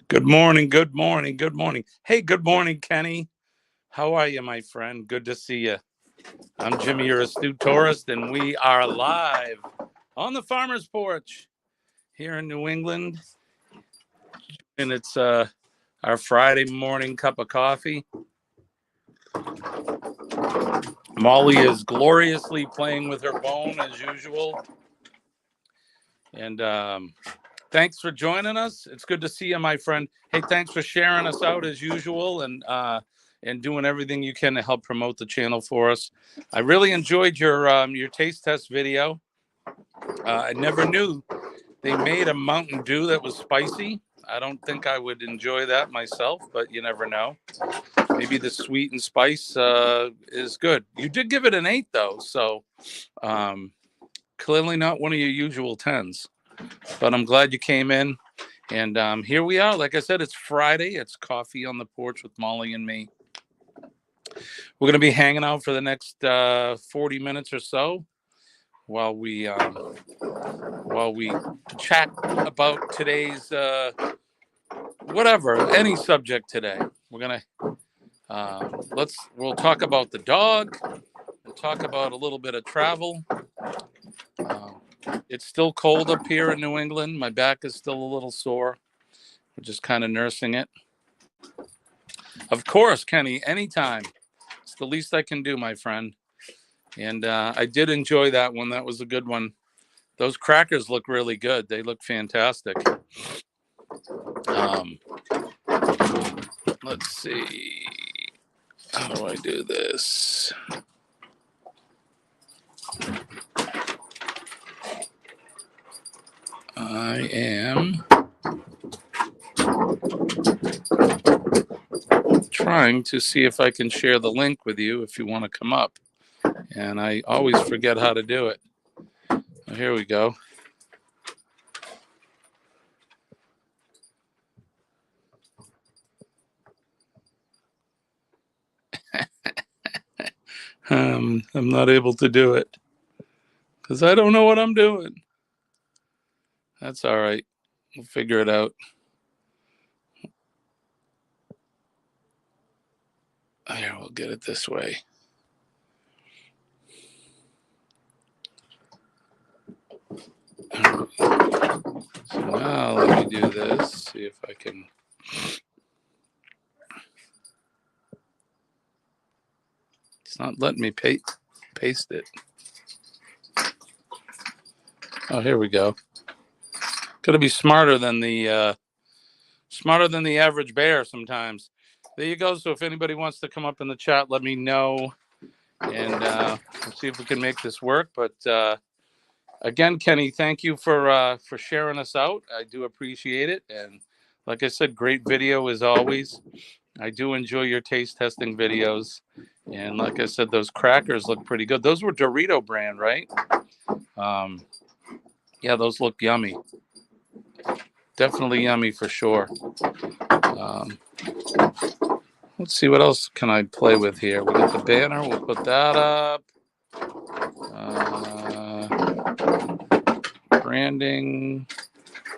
Good morning, good morning, good morning. Hey, good morning, Kenny. How are you, my friend? Good to see you. I'm Jimmy, your astute tourist, and we are live on the farmer's porch here in New England. And it's our Friday morning cup of coffee. Molly is gloriously playing with her bone as usual. And thanks for joining us. It's good to see you, my friend. Hey, thanks for sharing us out as usual and doing everything you can to help promote the channel for us. I really enjoyed your taste test video. I never knew they made a Mountain Dew that was spicy. I don't think I would enjoy that myself, but you never know. Maybe the sweet and spice is good. You did give it an 8, though, so clearly not one of your usual 10s. But I'm glad you came in. And here we are. Like I said, it's Friday. It's coffee on the porch with Molly and me. We're going to be hanging out for the next 40 minutes or so while we chat about today's any subject today. We're gonna we'll talk about the dog. We'll talk about a little bit of travel. It's still cold up here in New England. My back is still a little sore. We're just kind of nursing it. Of course, Kenny, anytime. It's the least I can do, my friend. And I did enjoy that one. That was a good one. Those crackers look really good. They look fantastic. Let's see. How do I do this? I am trying to see if I can share the link with you if you want to come up. And I always forget how to do it. Oh, here we go. I'm not able to do it because I don't know what I'm doing. That's all right. We'll figure it out. Here, we'll get it this way. So now let me do this, see if I can. It's not letting me paste it. Oh, here we go. Got to be smarter than the average bear sometimes. There you go. So if anybody wants to come up in the chat, let me know, and we'll see if we can make this work. But again, Kenny, thank you for sharing us out. I do appreciate it, and like I said, great video as always. I do enjoy your taste testing videos, and like I said, those crackers look pretty good. Those were Dorito brand, right? Yeah, those look yummy. Definitely yummy for sure. Let's see, what else can I play with here? We got the banner. We'll put that up. Branding.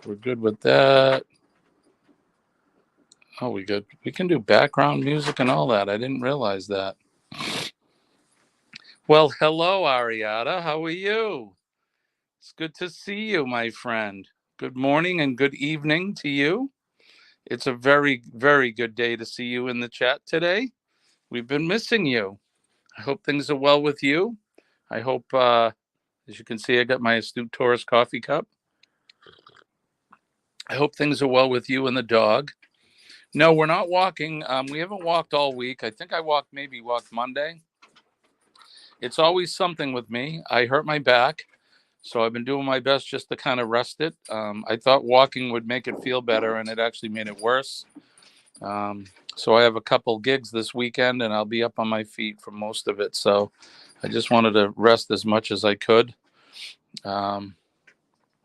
We're good with that. Oh, we good. We can do background music and all that. I didn't realize that. Well, hello, Ariada. How are you? It's good to see you, my friend. Good morning and good evening to you. It's a very, very good day to see you in the chat today. We've been missing you. I hope things are well with you. I hope, as you can see, I got my Astute Tourist coffee cup. I hope things are well with you and the dog. No, we're not walking. We haven't walked all week. I think I walked Monday. It's always something with me. I hurt my back, so I've been doing my best just to kind of rest it. I thought walking would make it feel better, and it actually made it worse. So I have a couple gigs this weekend, and I'll be up on my feet for most of it. So I just wanted to rest as much as I could.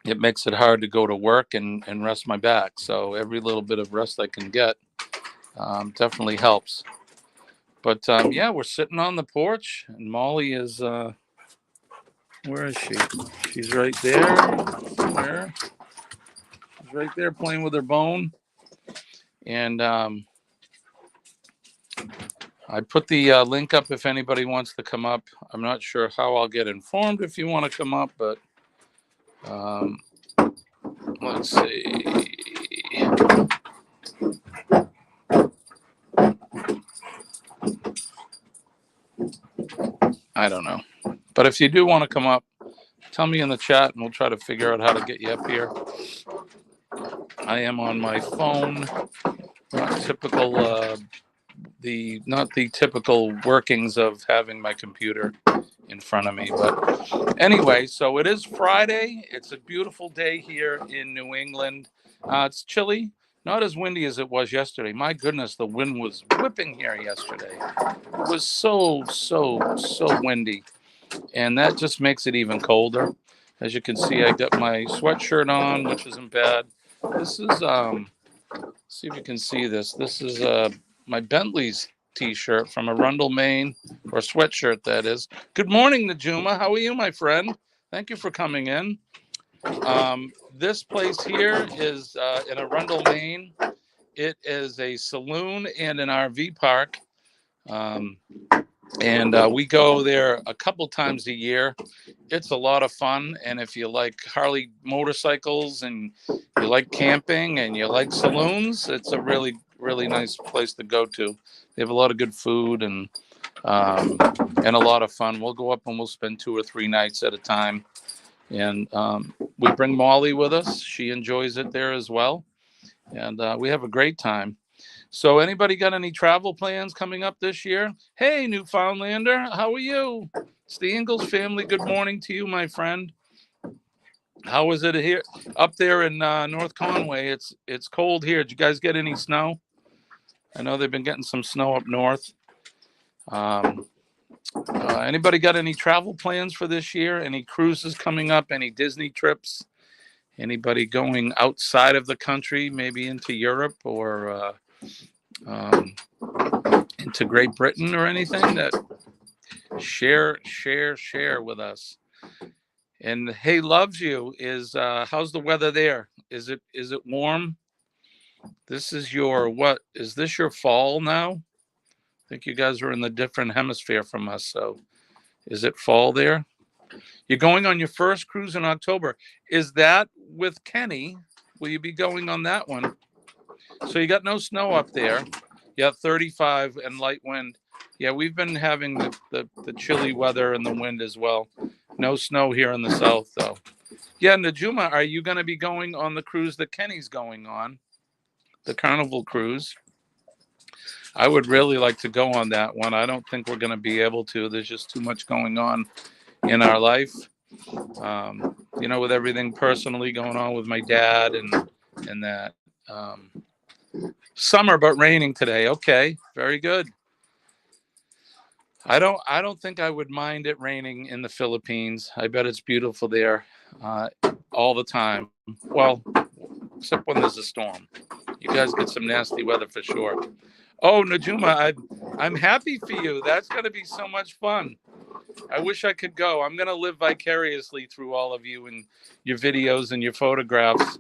It makes it hard to go to work and rest my back. So every little bit of rest I can get definitely helps. But yeah, we're sitting on the porch, and Molly is Where is she? She's right there. Where? She's right there playing with her bone. And I put the link up if anybody wants to come up. I'm not sure how I'll get informed if you want to come up, but let's see. I don't know. But if you do want to come up, tell me in the chat and we'll try to figure out how to get you up here. I am on my phone. Not typical, not the typical workings of having my computer in front of me. But anyway, so it is Friday. It's a beautiful day here in New England. It's chilly, not as windy as it was yesterday. My goodness, the wind was whipping here yesterday. It was so windy. And that just makes it even colder. As you can see, I got my sweatshirt on, which isn't bad. This is, see if you can see this. This is my Bentley's t-shirt from Arundel, Maine, or sweatshirt, that is. Good morning, Najuma. How are you, my friend? Thank you for coming in. This place here is in Arundel, Maine. It is a saloon and an RV park. And we go there a couple times a year. It's a lot of fun. And if you like Harley motorcycles and you like camping and you like saloons, it's a really, really nice place to go to. They have a lot of good food and a lot of fun. We'll go up and we'll spend 2 or 3 nights at a time. And we bring Molly with us. She enjoys it there as well. And we have a great time. So anybody got any travel plans coming up this year? Hey, Newfoundlander, how are you? It's the Ingalls family. Good morning to you, my friend. How is it here up there in North Conway? It's cold here. Did you guys get any snow? I know they've been getting some snow up north. Anybody got any travel plans for this year? Any cruises coming up? Any Disney trips? Anybody going outside of the country, maybe into Europe or into Great Britain or anything? That share with us. And hey, loves you is how's the weather there? Is it warm? This is your what? Is this your fall now? I think you guys are in the different hemisphere from us. So is it fall there? You're going on your first cruise in October. Is that with Kenny? Will you be going on that one? So you got no snow up there. Yeah, 35 and light wind. Yeah, we've been having the chilly weather and the wind as well. No snow here in the south, though. Yeah, Najuma, are you going to be going on the cruise that Kenny's going on? The Carnival cruise? I would really like to go on that one. I don't think we're going to be able to. There's just too much going on in our life. With everything personally going on with my dad and that. Summer but raining today. Okay, very good. I don't think I would mind it raining in the Philippines. I bet it's beautiful there all the time. Well, except when there's a storm. You guys get some nasty weather for sure. Oh, Najuma, I'm happy for you. That's going to be so much fun. I wish I could go. I'm going to live vicariously through all of you and your videos and your photographs.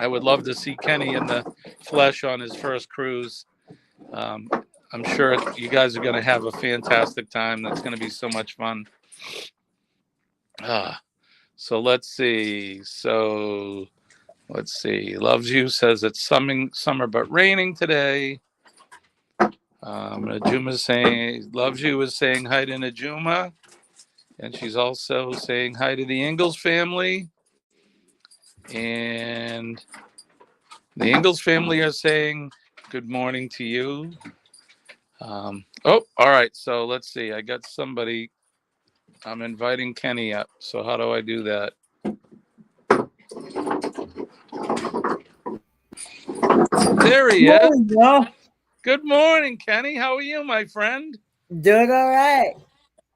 I would love to see Kenny in the flesh on his first cruise. I'm sure you guys are going to have a fantastic time. That's going to be so much fun. So let's see. Loves you says it's summer but raining today. Najuma saying loves you is saying hi to Najuma, and she's also saying hi to the Ingalls family. And the Ingalls family are saying good morning to you. All right. So let's see. I got somebody. I'm inviting Kenny up. So how do I do that? There he is. Morning, Joe. Good morning, Kenny. How are you, my friend? Doing all right.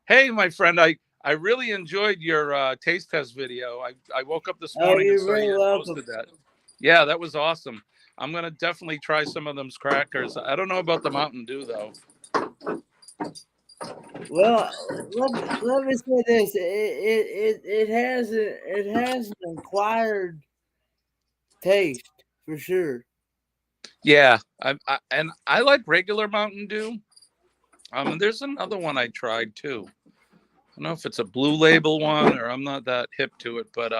Hey, my friend. I really enjoyed your taste test video. I woke up this morning and saw you posted that. Yeah, that was awesome. I'm going to definitely try some of them crackers. I don't know about the Mountain Dew, though. Well, let me say this. It has an acquired taste for sure. Yeah, and I like regular Mountain Dew. There's another one I tried too. I don't know if it's a Blue Label one or I'm not that hip to it, but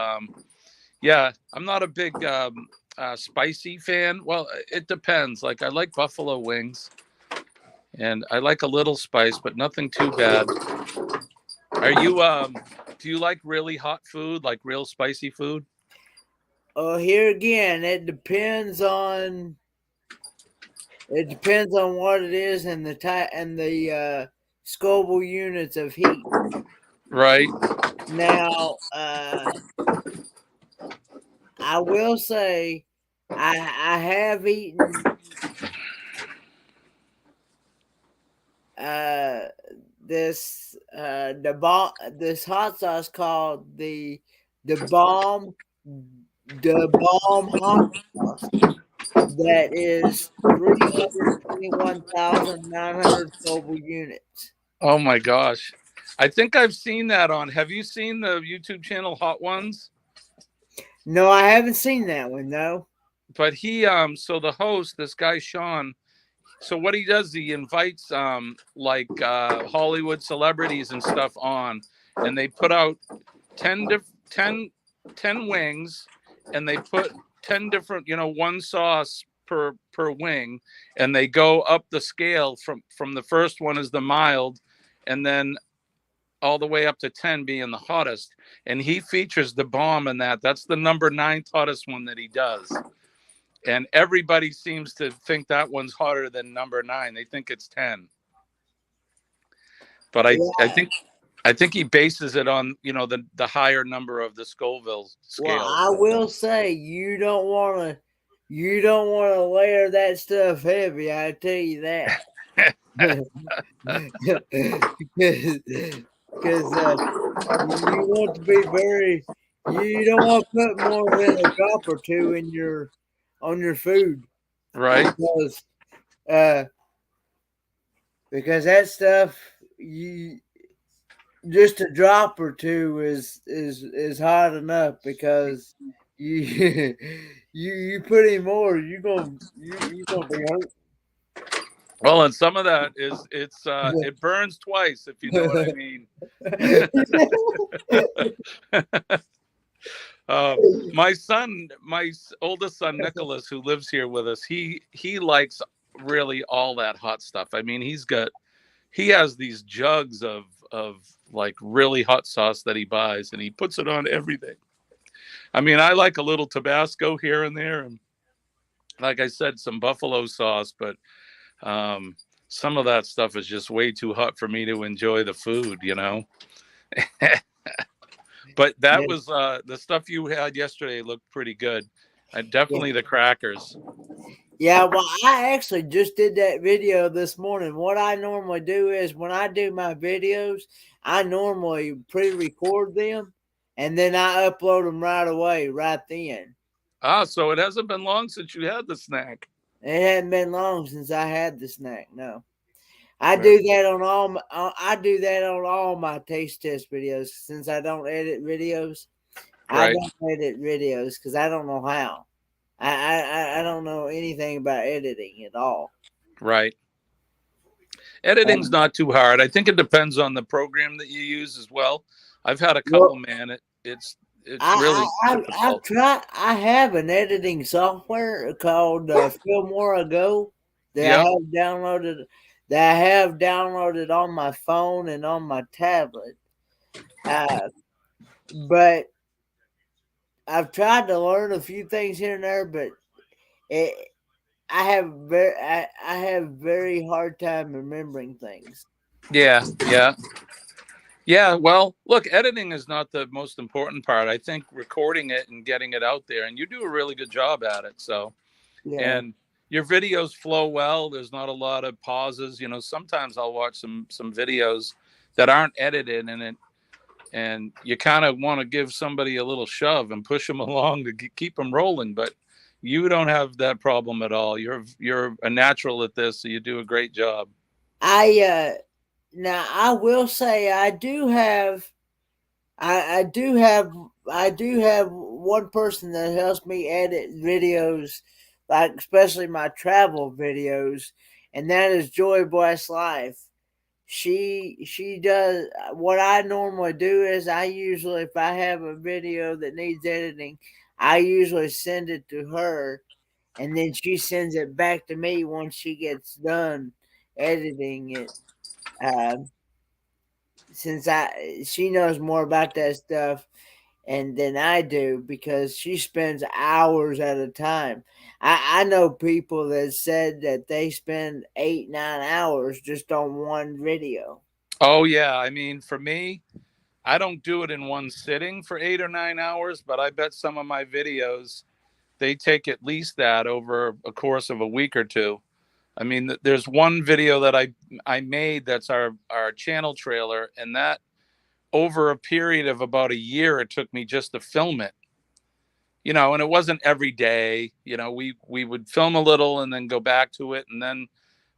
yeah, I'm not a big spicy fan. Well, it depends. Like I like buffalo wings, and I like a little spice, but nothing too bad. Are you Do you like really hot food, like real spicy food? Oh, here again, it depends on what it is and the type and the Scoville units of heat. Right. Now, I will say, I have eaten uh, this hot sauce called the bomb hot sauce that is 321,900 Scoville units. Oh my gosh. I think I've seen that on. Have you seen the YouTube channel Hot Ones? No, I haven't seen that one though. But so the host, this guy Sean, so what he does, he invites like Hollywood celebrities and stuff on, and they put out 10 10 wings, and they put 10 different, one sauce per wing, and they go up the scale from the first one is the mild, and then all the way up to 10 being the hottest. And he features the bomb in that. That's the number 9 hottest one that he does. And everybody seems to think that one's hotter than number 9. They think it's 10. But Yeah. I think he bases it on, the higher number of the Scoville Well, scale. I will say you don't want to layer that stuff heavy. I tell you that. Because you want to be very, you don't want to put more than a drop or two in on your food Right. because uh because that stuff you just a drop or two is hot enough because you you put in more you gonna be hurt. Well, and some of that is it burns twice, if you know what I mean. uh, my oldest son Nicholas, who lives here with us, he likes really all that hot stuff. I mean, he has these jugs of like really hot sauce that he buys, and he puts it on everything. I mean, I like a little Tabasco here and there, and like I said, some buffalo sauce, but um, some of that stuff is just way too hot for me to enjoy the food. But that Yeah, was the stuff you had yesterday looked pretty good. yeah. Definitely the crackers. Yeah, well, I actually just did that video this morning. What I normally do is when I do my videos, I normally pre-record them and then I upload them right away, right then. So it hasn't been long since you had the snack. It hadn't been long since I had the snack. No, I Right. do that on all. I do that on all my taste test videos. Since I don't edit videos, I Right. don't edit videos because I don't know how. I don't know anything about editing at all. Right. Editing's Um, not too hard. I think it depends on the program that you use as well. I've had a couple, well, man. It's really I've difficult. tried. I have an editing software called Filmora Go that I Yep. have downloaded. That I have downloaded on my phone and on my tablet. Uh, but I've tried to learn a few things here and there, but it, I have very hard time remembering things. Yeah. Yeah. Yeah. Well, look, editing is not the most important part. I think recording it and getting it out there, and you do a really good job at it. So, Yeah, and your videos flow well. There's not a lot of pauses. Sometimes I'll watch some videos that aren't edited, and you kind of want to give somebody a little shove and push them along to keep them rolling, but you don't have that problem at all. You're a natural at this, so you do a great job. I now I will say I do have one person that helps me edit videos, like especially my travel videos, and that is Joy Bless Life. She does what I normally do is I usually, if I have a video that needs editing, I usually send it to her, and then she sends it back to me once she gets done editing it. Um, since she knows more about that stuff and than I do, because she spends hours at a time. I know people that said that they spend 8-9 hours just on one video. Oh yeah, I mean, for me, I don't do it in one sitting for 8 or 9 hours, but I bet some of my videos they take at least that over a course of a week or two. I mean, there's one video that I made that's our channel trailer, and that over a period of about a year, it took me just to film it. And it wasn't every day. We would film a little and then go back to it, and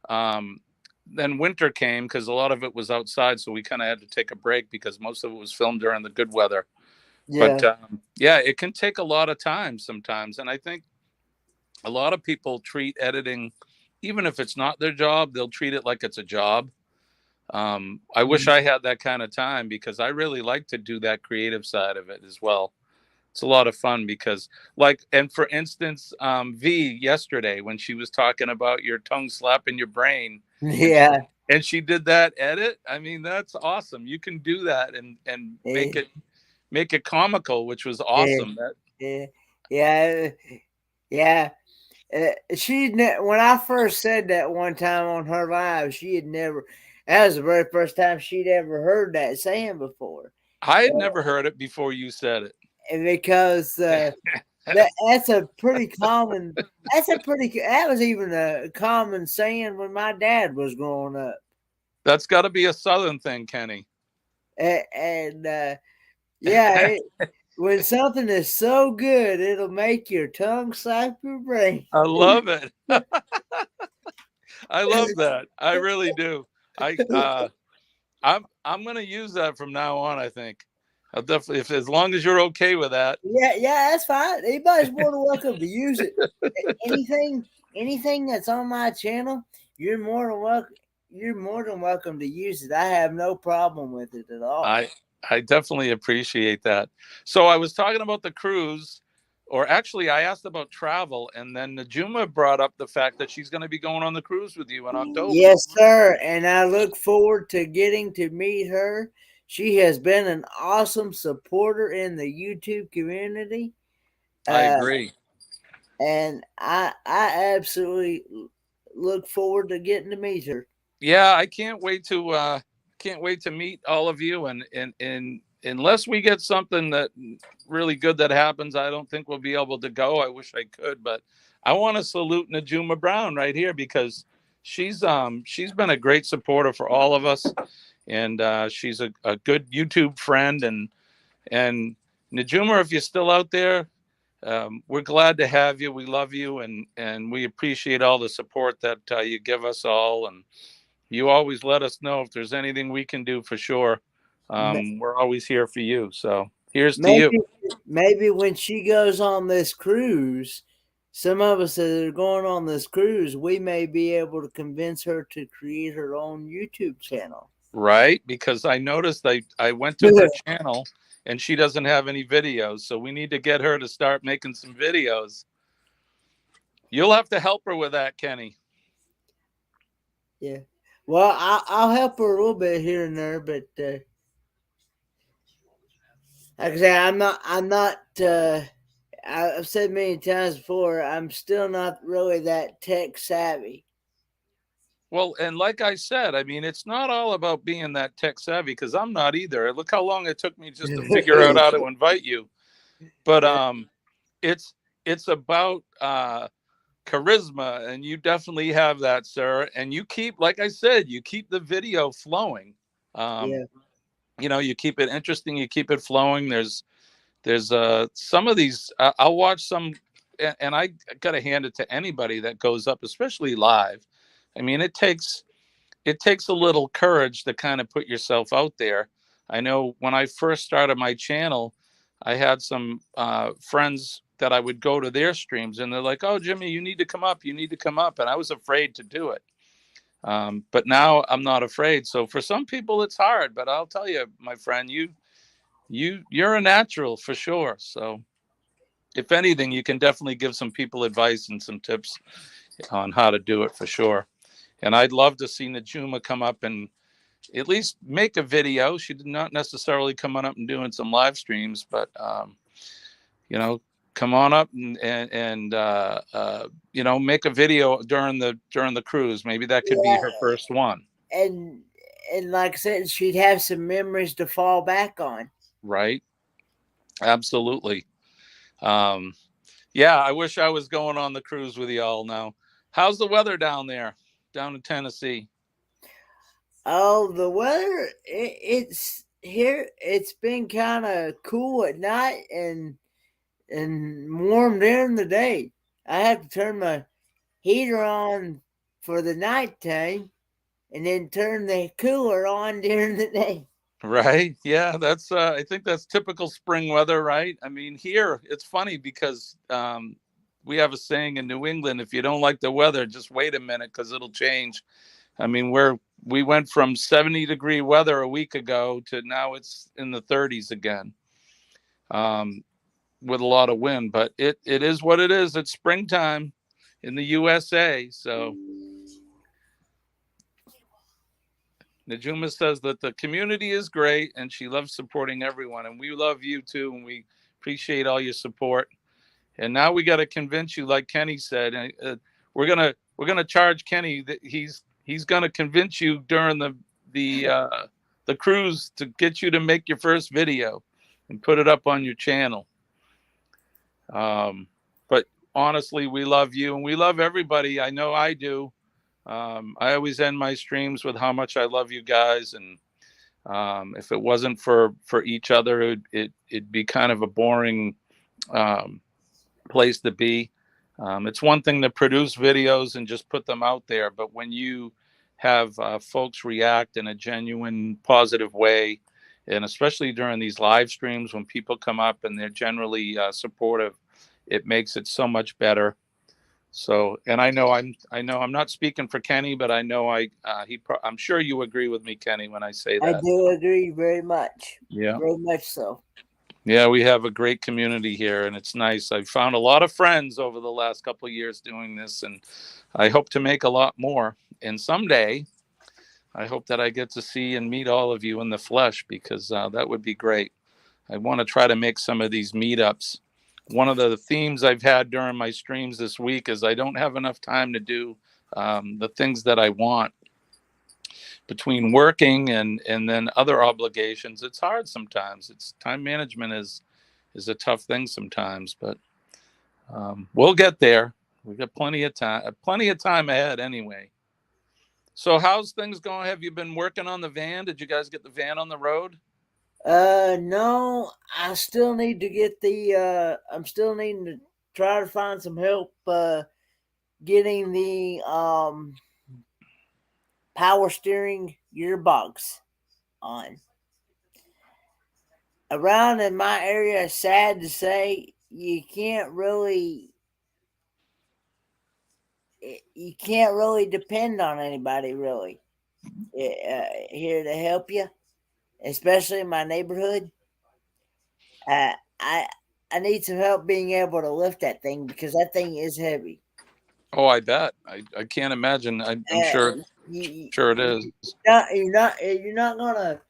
um, then winter came because a lot of it was outside, so we kind of had to take a break because most of it was filmed during the good weather. But Yeah. yeah, it can take a lot of time sometimes, and I think a lot of people treat editing, even if it's not their job, they'll treat it like it's a job. I wish I had that kind of time because I really like to do that creative side of it as well. It's a lot of fun because, and for instance, V yesterday when she was talking about your tongue slapping your brain, and Yeah. she did that edit. I mean, that's awesome. You can do that and Yeah. make it comical, which was Yeah. awesome. That Yeah. Yeah. Yeah. When I first said that one time on her live, she had never. That was the very first time she'd ever heard that saying before. I had never heard it before you said And because it. that's a pretty common. That was even a common saying when my dad was growing up. That's got to be a Southern thing, Kenny. And yeah, when something is so good, it'll make your tongue slap your brain. I love it. I love that. I really do. I'm gonna use that from now on. I think I'll definitely, if as long as you're okay with that. Yeah, that's fine. Anybody's more than welcome to use it. Anything that's on my channel, you're more than welcome. You're more than welcome to use it. I have no problem with it at all. I definitely appreciate that. So I was talking about the cruise, or actually I asked about travel, and then Najuma brought up the fact that she's going to be going on the cruise with you in October. Yes, sir. And I look forward to getting to meet her. She has been an awesome supporter in the YouTube community. I Uh, agree. and I absolutely look forward to getting to meet her. Yeah, I can't wait to meet all of you, and unless we get something that really good that happens, I don't think we'll be able to go. I wish I could, but I want to salute Najuma Brown right here because she's been a great supporter for all of us, and she's a good YouTube friend. And Najuma, if you're still out there, we're glad to have you. We love you, and we appreciate all the support that you give us all. And you always let us know if there's anything we can do for sure. We're always here for you. So here's to you. Maybe when she goes on this cruise, some of us that are going on this cruise, we may be able to convince her to create her own YouTube channel. Right? Because I noticed I went to her channel and she doesn't have any videos. So we need to get her to start making some videos. You'll have to help her with that, Kenny. Yeah. Well, I'll help her a little bit here and there, but like I say, I'm not. I've said many times before, I'm still not really that tech savvy. Well, and like I said, I mean, it's not all about being that tech savvy because I'm not either. Look how long it took me just to figure out how to invite you. But it's about charisma, and you definitely have that, sir. And you keep, like I said, you keep the video flowing. Um, Yeah. you keep it interesting, you keep it flowing. There's some of these I'll watch some, and I gotta hand it to anybody that goes up, especially live. I mean, it takes it takes a little courage to kind of put yourself out there. I know when I first started my channel, I had some friends that I would go to their streams, and they're like, "Oh, Jimmy, you need to come up. You need to come up," and I was afraid to do it. But now I'm not afraid. So for some people, it's hard. But I'll tell you, my friend, you're a natural for sure. So if anything, you can definitely give some people advice and some tips on how to do it for sure. And I'd love to see Najuma come up and at least make a video. She did not necessarily come on up and doing some live streams, but you know, come on up and make a video during the cruise. Maybe that could be her first one. And like I said, she'd have some memories to fall back on. Right. Absolutely. Yeah, I wish I was going on the cruise with y'all now. How's the weather down there, down in Tennessee? Oh, the weather, it's here. It's been kind of cool at night and warm during the day. I have to turn my heater on for the nighttime and then turn the cooler on during the day. Right. Yeah, that's I think that's typical spring weather, right? I mean, here it's funny because we have a saying in New England, if you don't like the weather, just wait a minute because it'll change. I mean, we went from 70-degree weather a week ago to now it's in the 30s again, with a lot of wind. But it is what it is. It's springtime in the USA. So Najuma says that the community is great and she loves supporting everyone. And we love you too. And we appreciate all your support. And now we got to convince you, like Kenny said, we're gonna charge Kenny that he's gonna convince you during the cruise to get you to make your first video and put it up on your channel. But honestly, we love you and we love everybody. I know I do. I always end my streams with how much I love you guys, and if it wasn't for each other, it'd be kind of a boring place to be. It's one thing to produce videos and just put them out there, but when you have folks react in a genuine, positive way, and especially during these live streams when people come up and they're generally supportive, it makes it so much better. So, and I know I'm not speaking for Kenny, but I know I'm sure you agree with me, Kenny, when I say I that. do agree very much. Yeah. Very much so. Yeah, we have a great community here, and it's nice. I've found a lot of friends over the last couple of years doing this, and I hope to make a lot more. And someday, I hope that I get to see and meet all of you in the flesh, because that would be great. I want to try to make some of these meetups. One of the themes I've had during my streams this week is I don't have enough time to do the things that I want. Between working and then other obligations, it's hard sometimes. It's time management is a tough thing sometimes, but we'll get there. We got plenty of time ahead anyway. So how's things going? Have you been working on the van? Did you guys get the van on the road? No, I still need to get I'm still needing to try to find some help getting the power steering gearbox on. Around in my area, sad to say, you can't really depend on anybody really here to help you, especially in my neighborhood. I need some help being able to lift that thing because that thing is heavy. Oh, I bet. I can't imagine. I'm sure it is. You're not gonna.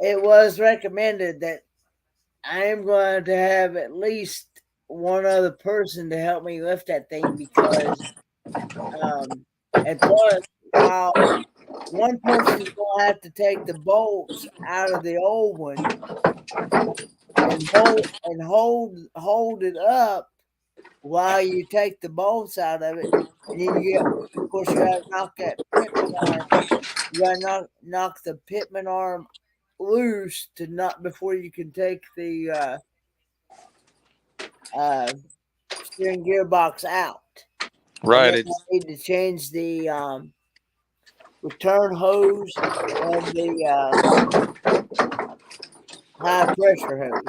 It was recommended that I am going to have at least one other person to help me lift that thing because, and plus, while one person's going to have to take the bolts out of the old one and hold it up while you take the bolts out of it, and then of course, you got to knock that pitman arm. You got to knock the pitman arm loose to not before you can take the steering gearbox out. Right. then I need to change the return hose and the high pressure hose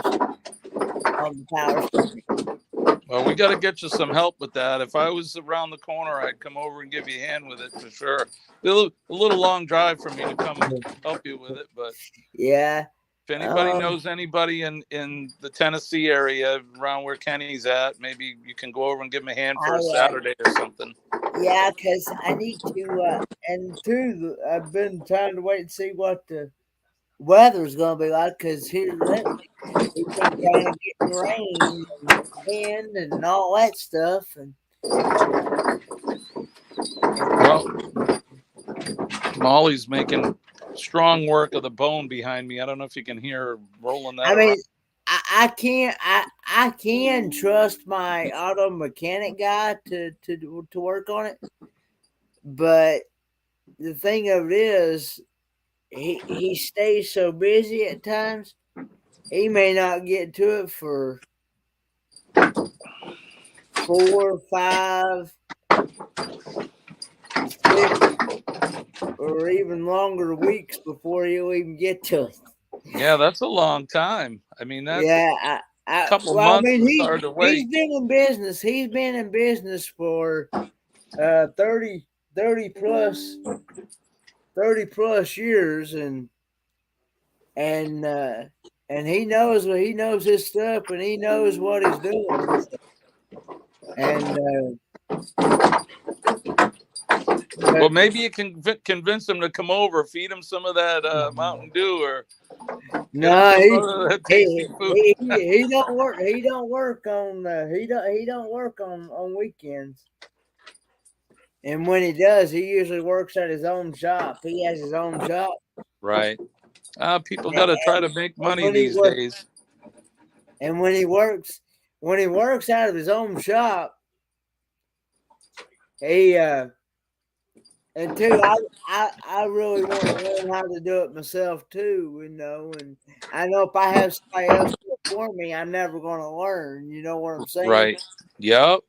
on the power steering. Well, we got to get you some help with that. If I was around the corner, I'd come over and give you a hand with it for sure. A little long drive for me to come help you with it, but yeah. If anybody knows anybody in the Tennessee area around where Kenny's at, maybe you can go over and give him a hand for a Saturday or something. Yeah, because I need to, and two, I've been trying to wait and see what the weather's going to be like, because here lately we've been kind of getting rain and wind and all that stuff. And well, Molly's making strong work of the bone behind me. I don't know if you can hear her rolling that. I mean, I can trust my auto mechanic guy to work on it, but the thing of it is, he stays so busy at times, he may not get to it for 4, 5, 6, or even longer weeks before he'll even get to it. Yeah, that's a long time. I mean, that's a couple months. I mean, is hard to wait. He's been in business. He's been in business for 30 plus years, and he knows his stuff, and he knows what he's doing. And well, maybe you can convince him to come over, feed him some of that Mountain Dew, or no, he don't work. He don't work on on weekends. And when he does, he usually works at his own shop. He has his own shop. Right. People got to try to make money these days. And when he works out of his own shop, he and two, I really want to learn how to do it myself too, you know. And I know if I have somebody else do it for me, I'm never going to learn. You know what I'm saying? Right. Yep.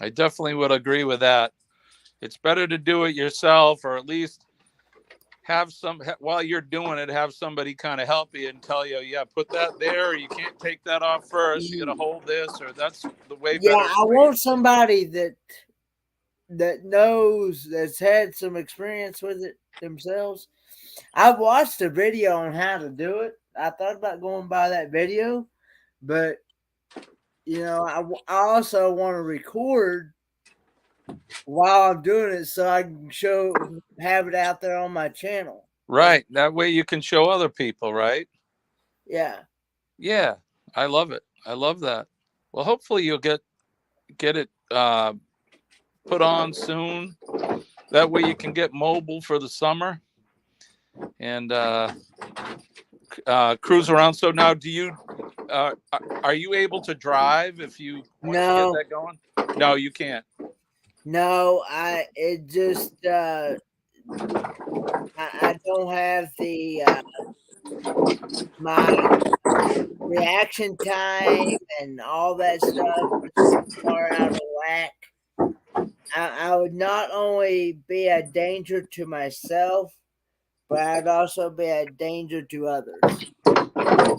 I definitely would agree with that. It's better to do it yourself, or at least have while you're doing it, have somebody kind of help you and tell you, yeah, put that there, or you can't take that off first. You got to hold this, or that's the way. Yeah, I want somebody that knows, that's had some experience with it themselves. I've watched a video on how to do it. I thought about going by that video, but you know, I also want to record while I'm doing it so I can have it out there on my channel. Right. That way you can show other people, right? Yeah. Yeah. I love it. I love that. Well, hopefully you'll get it put on soon. That way you can get mobile for the summer and cruise around. So now, are you able to drive if you want to get that going? No, you can't. No, I don't have the my reaction time and all that stuff is far out of whack. I would not only be a danger to myself, but I'd also be a danger to others.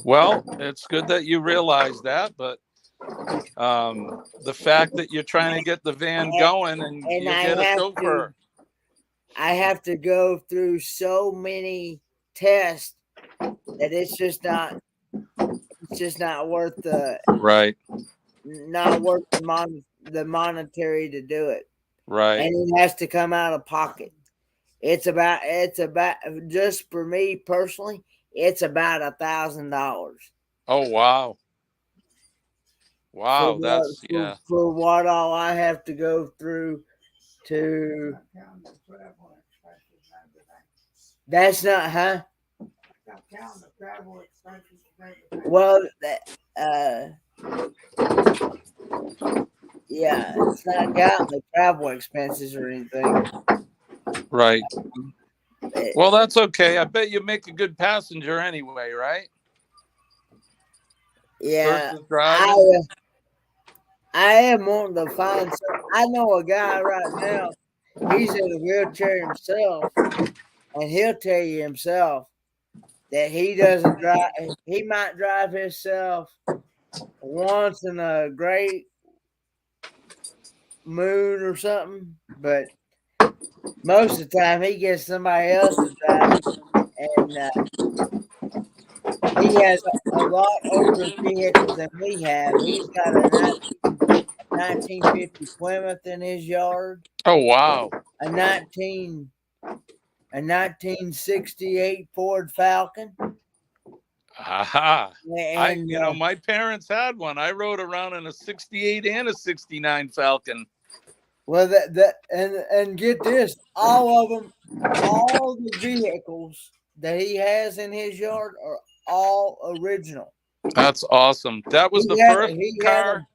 Well, it's good that you realize that, but the fact that you're trying to get the van going and you get a chauffeur. I have to go through so many tests that it's just not worth not worth the monetary to do it. Right. And it has to come out of pocket. It's about just for me personally, it's about $1,000. Oh wow. Wow, for what all I have to go through to. That's not, huh? Well, yeah, it's not counting the travel expenses or anything. Right. Well, that's okay. I bet you make a good passenger anyway, right? Yeah. I am wanting to find some. I know a guy right now. He's in a wheelchair himself, and he'll tell you himself that he doesn't drive. He might drive himself once in a great moon or something, but most of the time he gets somebody else to drive him, and he has a lot older vehicles than we have. He's got a 1950 Plymouth in his yard, Oh, wow. a 1968 Ford Falcon, Aha. and My parents had one. I rode around in a 68 and a 69 Falcon. well, and get this, all of them, all the vehicles that he has in his yard are all original. That's awesome. That was the He had first he had car. them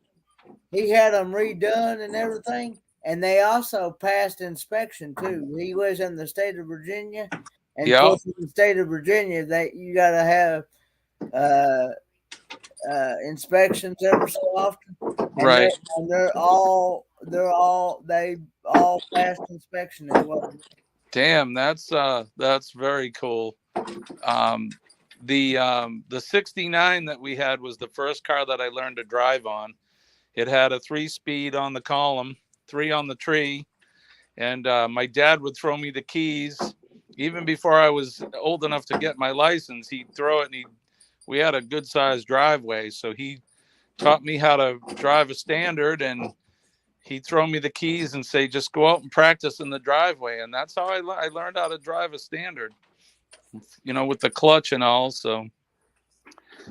he had them redone and everything, and they also passed inspection too. He lives in the state of Virginia, and of Yeah, course, in the state of Virginia, you got to have uh, inspections every so often, and right. they all passed inspection as well. Damn, that's very cool. Um, the 69 that we had was the first car that I learned to drive on. It had a 3-speed on the column, 3 on the tree, and my dad would throw me the keys. Even before I was old enough to get my license, he'd throw it, and we had a good sized driveway, so he taught me how to drive a standard, and he'd throw me the keys and say, just go out and practice in the driveway. And that's how I learned how to drive a standard, with the clutch and all. So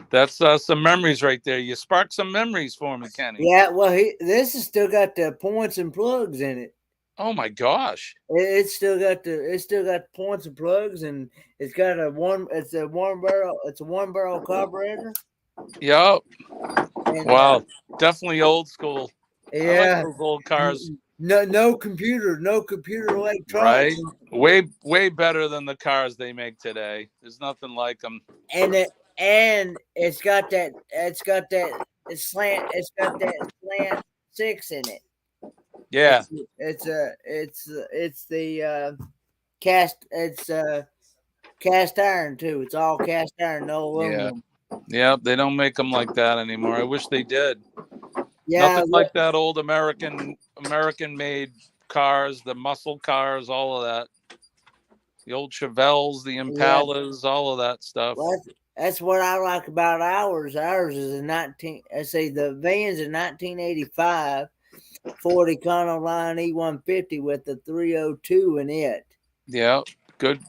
that's some memories right there. You sparked some memories for me, Kenny. Yeah, well, this has still got the points and plugs in it. Oh my gosh. It's still got points and plugs, and it's got a one barrel carburetor. Yep. And, Wow. Definitely old school. I like yeah, those old cars. no computer Right. electronics, Way better than the cars they make today. There's nothing like them. and it's got that slant 6 in it. Yeah. It's the cast iron too. It's all cast iron, no aluminum. Yeah. They don't make them like that anymore. I wish they did. Yeah, Nothing like that old American made cars, the muscle cars, all of that. The old Chevelles, the Impalas, all of that stuff. well, that's what I like about ours. Ours is the van's a 1985 Ford Econoline E150 with the 302 in it. Yeah, good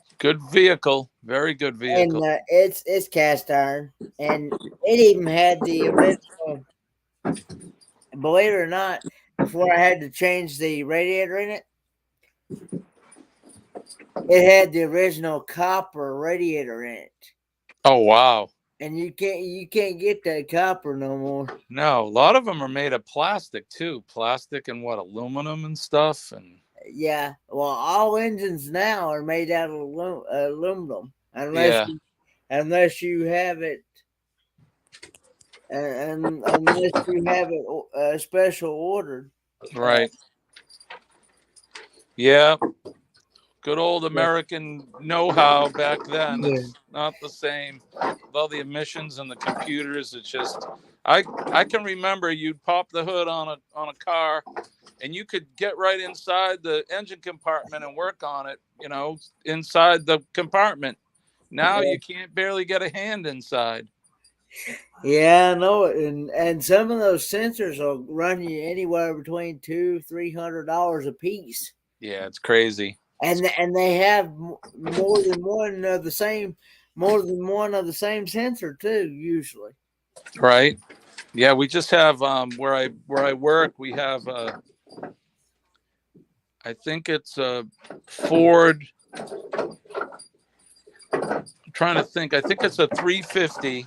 vehicle, very good vehicle. And it's cast iron, and it even had the original. Believe it or not, before I had to change the radiator in it, it had the original copper radiator in it. Oh wow! And you can't get that copper no more. No, a lot of them are made of plastic too. Plastic and aluminum and stuff. And yeah, well, all engines now are made out of aluminum, unless you have it, and unless you have it special ordered. Right. Yeah. Good old American know-how back then. Yeah. It's not the same. With all the emissions and the computers, it's just I can remember you'd pop the hood on a car and you could get right inside the engine compartment and work on it, inside the compartment. Now you can't barely get a hand inside. Yeah, I know it, and some of those sensors will run you anywhere between $200-$300 a piece. Yeah, it's crazy. And they have more than one of the same sensor too, usually. Right. Yeah, we just have where I work, we have I think it's a Ford. I'm trying to think. I think it's a 350,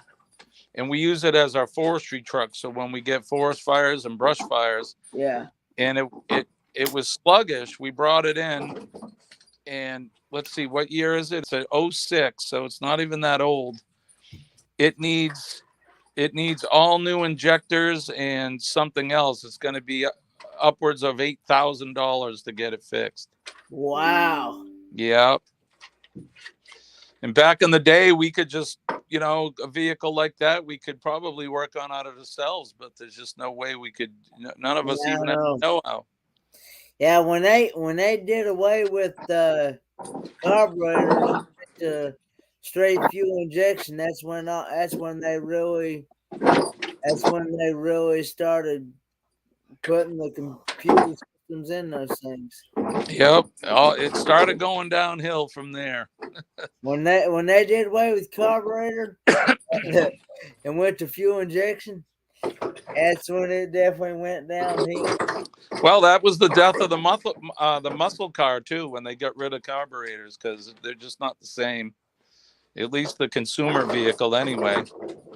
and we use it as our forestry truck. So when we get forest fires and brush fires, yeah, and it was sluggish, we brought it in, and let's see, what year is it? It's a 06, so it's not even that old. It needs It needs all new injectors and something else. It's going to be upwards of $8,000 to get it fixed. Wow. Yeah. And back in the day, we could just, a vehicle like that, we could probably work on out of ourselves, but there's just no way we could. None of us even know how. Yeah, when they did away with the carburetors to straight fuel injection, that's when they really started putting the computer systems in those things. Yep. It started going downhill from there. When they did away with carburetor and went to fuel injection, that's when it definitely went downhill. Well, that was the death of the muscle car too, when they got rid of carburetors, because they're just not the same. At least the consumer vehicle, anyway.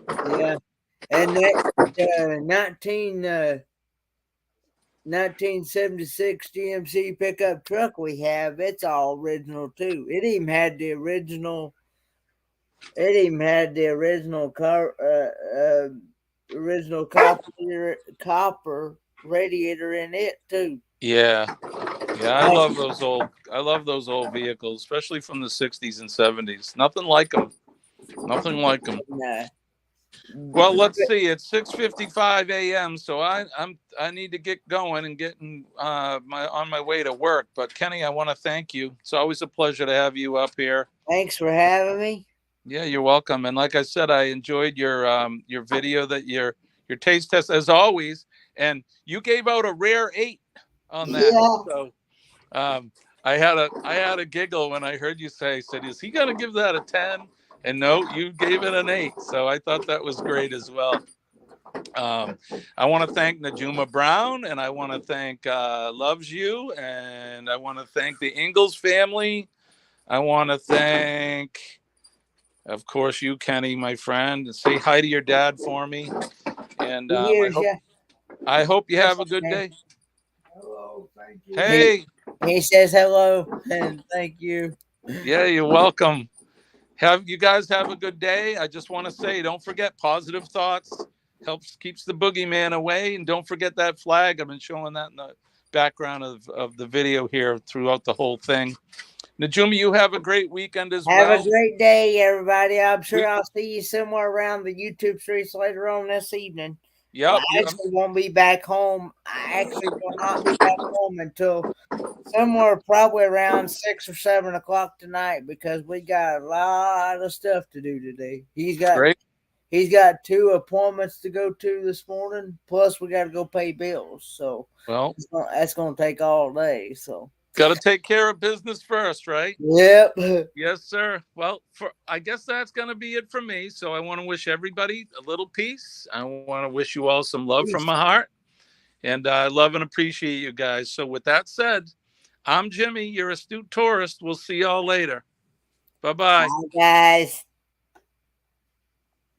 Yeah, and that 1976 GMC pickup truck we have, it's all original too. It even had the original copper radiator in it too. Yeah. I love those old vehicles, especially from the 60s and 70s. Nothing like them. Nah. Well, let's see. It's 6:55 a.m., so I need to get going and getting on my way to work. But Kenny, I want to thank you. It's always a pleasure to have you up here. Thanks for having me. Yeah, you're welcome. And like I said, I enjoyed your video, that your taste test as always, and you gave out a rare 8 on that. Yeah. So I had a giggle when I heard you say, I said, is he gonna give that a 10? And no, you gave it an 8. So I thought that was great as well. I want to thank Najuma Brown, and I want to thank Loves You, and I want to thank the Ingalls family. I want to thank, of course, you, Kenny, my friend, and say hi to your dad for me. And I hope you have a good day. Hello, thank you. Hey. He says hello and thank you. Yeah, you're welcome. You guys have a good day. I just want to say, don't forget, positive thoughts keeps the boogeyman away, and don't forget that flag. I've been showing that in the background of the video here throughout the whole thing. Najuma, you have a great weekend as well. Have a great day, everybody. I'm sure I'll see you somewhere around the YouTube streets later on this evening. Yep. I actually won't be back home. I actually will not be back home until somewhere probably around 6 or 7 o'clock tonight, because we got a lot of stuff to do today. He's got 2 appointments to go to this morning, plus we got to go pay bills. So that's going to take all day. So got to take care of business first, right? Yep. Yes, sir. Well, I guess that's going to be it for me. So I want to wish everybody a little peace. I want to wish you all some love from my heart. And I love and appreciate you guys. So with that said, I'm Jimmy, your astute tourist. We'll see y'all later. Bye-bye. Bye, guys.